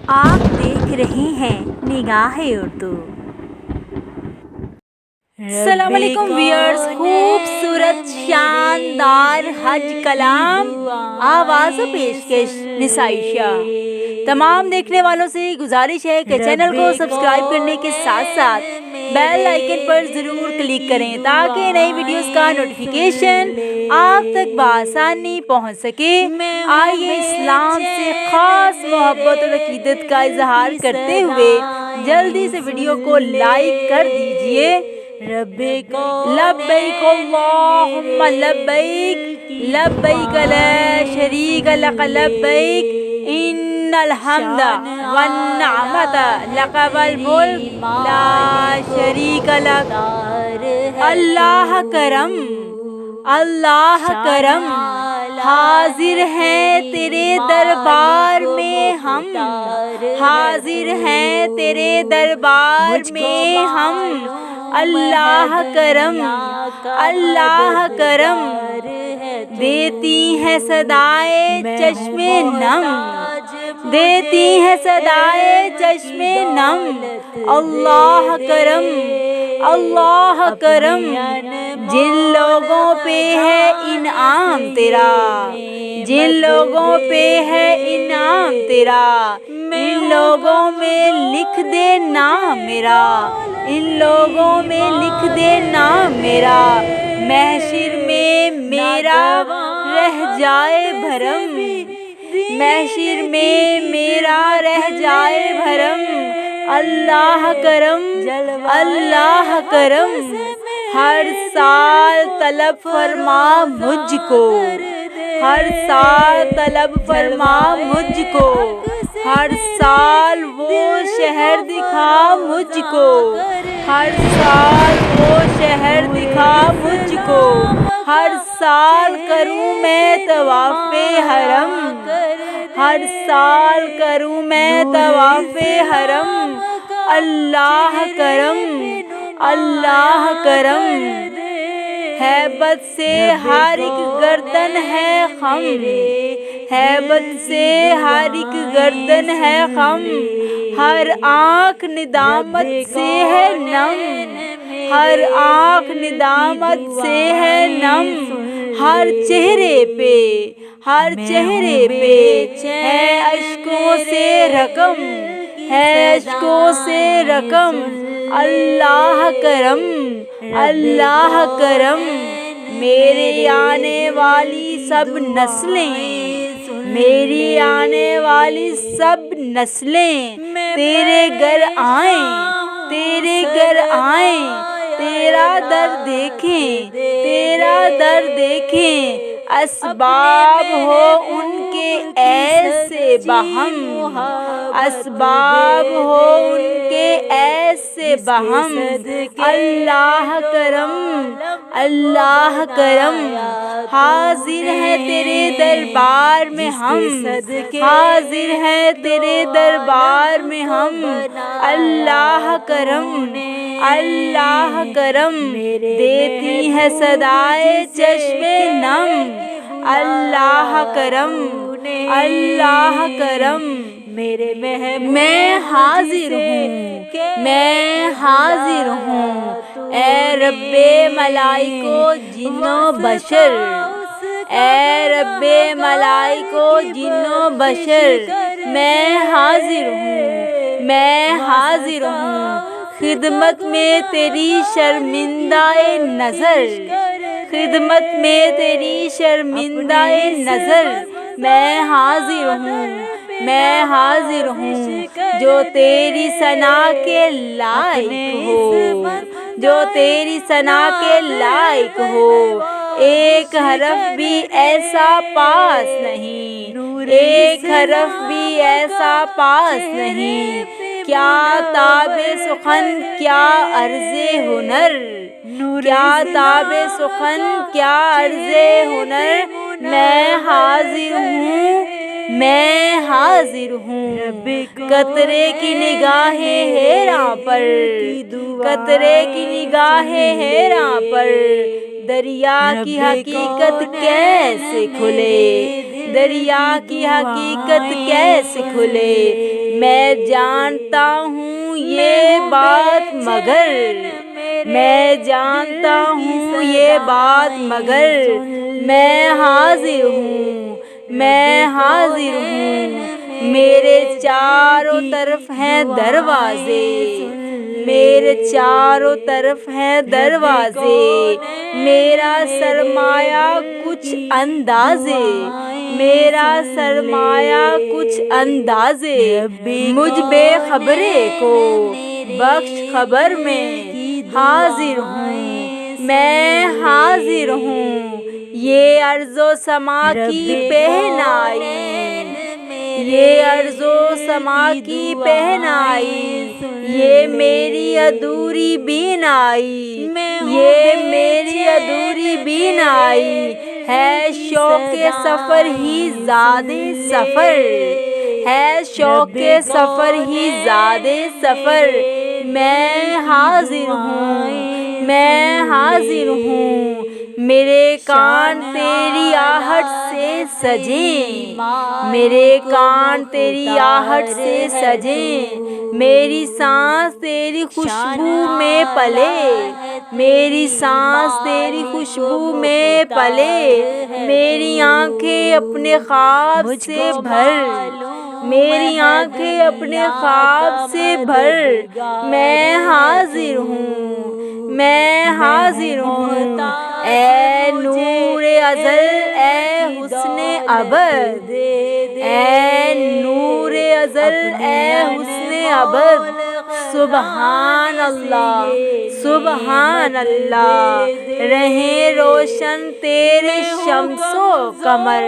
آپ دیکھ رہے ہیں نگاہ اردو۔ السلام علیکم ویئرز، خوبصورت شاندار حج کلام آواز و پیشکش نسائشہ۔ تمام دیکھنے والوں سے گزارش ہے کہ چینل کو سبسکرائب کرنے کے ساتھ ساتھ بیل آئیکن پر ضرور کلک کریں تاکہ نئی ویڈیوز کا نوٹیفیکیشن آپ تک بآسانی پہنچ سکے۔ آئیے اسلام سے خاص محبت اور عقیدت کا اظہار کرتے ہوئے جلدی سے ویڈیو کو لائک کر دیجئے۔ لبیک اللہم لبیک، لبیک لا شریک لک لبیک، ان الحمد والنعمت لک والملک لا شریک لک۔ اللہ کرم، اللہ کرم، حاضر ہیں تیرے دربار میں ہم، حاضر ہیں تیرے دربار میں ہم۔ اللہ کرم، اللہ کرم، دیتی ہے صدائے چشم نم، دیتی ہے صدائے چشم نم۔ اللہ کرم، اللہ کرم، جن لوگوں پہ ہے انعام تیرا، جن لوگوں پہ ہے انعام تیرا، ان لوگوں میں لکھ دے نام میرا، ان لوگوں میں لکھ دے نام میرا۔ محشر میں میرا رہ جائے بھرم، محشر میں میرا رہ جائے بھرم۔ اللہ کرم، اللہ کرم، ہر سال طلب فرما مجھ کو، ہر سال طلب فرما مجھ کو، ہر سال وہ شہر دکھا مجھ کو، ہر سال وہ شہر دکھا مجھ کو۔ ہر سال کروں میں طواف حرم، ہر سال کروں میں طواف حرم۔ اللہ کرم، اللہ کرم، ہیبت سے ہر ایک گردن ہے خم، ہیبت سے ہر ایک گردن ہے خم۔ ہر آنکھ ندامت سے ہے نم، ہر آنکھ ندامت سے ہے نم۔ ہر چہرے پہ، ہر چہرے پہ ہے اشکوں سے رقم، ہے اشکوں سے رقم۔ اللہ کرم، اللہ کرم، میرے آنے والی سب نسلیں، میری آنے والی سب نسلیں تیرے گھر آئیں، تیرے گھر آئیں، تیرا در دیکھیں، تیرا در دیکھیں۔ اسباب ہو ان کے ایسے بہم، اسباب ہو ان کے ایسے بہم۔ اللہ کرم، اللہ کرم، حاضر ہے تیرے دربار میں ہم، حاضر ہے تیرے دربار میں ہم۔ اللہ کرم، اللہ کرم، دیتی ہے صدائے چشم نم۔ اللہ کرم، اللہ کرم، میں حاضر ہوں، میں حاضر ہوں، اے رب ملائک و جن و بشر، اے رب ملائک و جن و بشر۔ میں حاضر ہوں، میں حاضر ہوں، خدمت میں تیری شرمندہ نظر، خدمت میں تیری شرمندہ نظر۔ میں حاضر ہوں، میں حاضر ہوں، جو تیری ثنا کے لائق ہو، جو تیری ثنا کے لائق ہو۔ ایک حرف بھی ایسا پاس نہیں، ایک حرف بھی ایسا پاس نہیں۔ کیا تاب سخن، کیا عرض ہنر، کیا تاب سخن، کیا عرض ہنر۔ میں حاضر ہوں، میں حاضر ہوں، قطرے کی نگاہ حیراں پر، قطرے کی نگاہ حیراں پر۔ دریا کی حقیقت کیسے کھلے، دریا کی حقیقت کیسے کھلے، میں جانتا ہوں یہ بات مگر میں حاضر ہوں میرے چاروں طرف ہیں دروازے میرا سرمایہ کچھ اندازے مجھ بے خبرے کو بخش خبر میں حاضر ہوں یہ ارض و سما کی پہنائی یہ میری ادھوری بینائی ہے شوق سفر ہی زادے سفر میں حاضر ہوں میرے کان تیری آہٹ سے سجیں میری سانس تیری خوشبو میں پلے میری آنکھیں اپنے خواب سے بھر میں حاضر ہوں اے نور ازل اے حسن ابد سبحان اللہ رہیں روشن تیرے شمس و قمر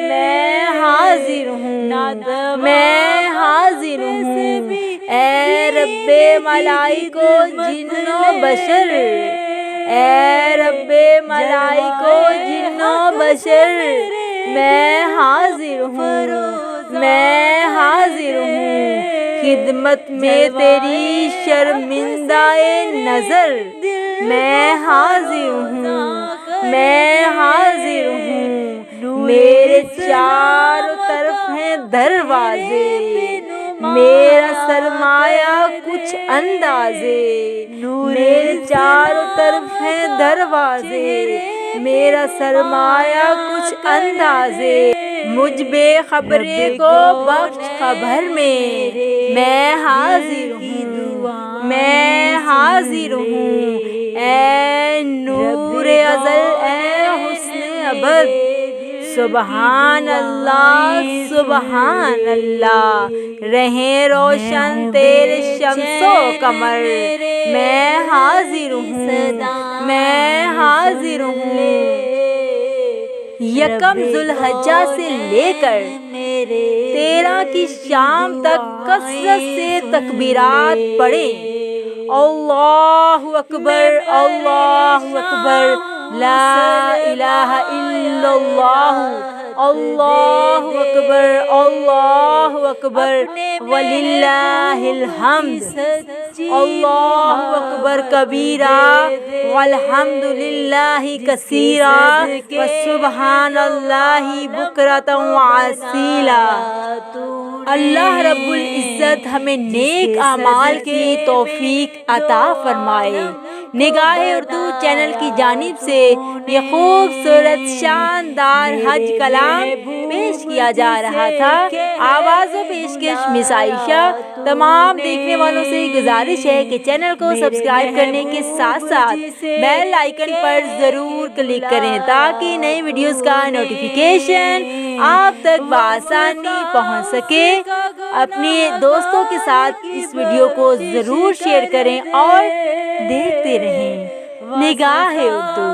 میں حاضر ہوں اے رب ملائک و جن و بشر میں حاضر ہوں خدمت میں تیری شرمندہ نظر میں حاضر ہوں میرے چاروں طرف ہیں دروازے میرا سرمایہ کچھ اندازے مجھ بے خبرے کو بخش خبر میں حاضر ہوں اے نور ازل اے حسن ابد سبحان اللہ رہیں روشن تیرے شمس و قمر میں حاضر ہوں یکم ذوالحجہ سے لے کر 13 کی شام تک کثرت سے تکبیرات پڑھیں اللہ اکبر لا الہ الا اللہ اکبر وللہ الحمد اللہ اکبر کبیرہ والحمد للہ کثیرہ وسبحان اللہ بکرۃ وعصیلا اللہ رب العزت ہمیں نیک اعمال کی توفیق عطا فرمائے۔ نگاہ اردو چینل کی جانب سے یہ خوبصورت شاندار حج کلام پیش کیا جا رہا تھا۔ آواز و پیشکش مس عائشہ۔ تمام دیکھنے والوں سے گزارش ہے کہ چینل کو سبسکرائب کرنے کے ساتھ ساتھ بیل آئیکن پر ضرور کلک کریں تاکہ نئی ویڈیوز کا نوٹیفیکیشن آپ تک بآسانی پہنچ سکے۔ اپنے دوستوں کے ساتھ اس ویڈیو کو ضرور شیئر کریں اور دیکھتے رہیں نگاہ اردو۔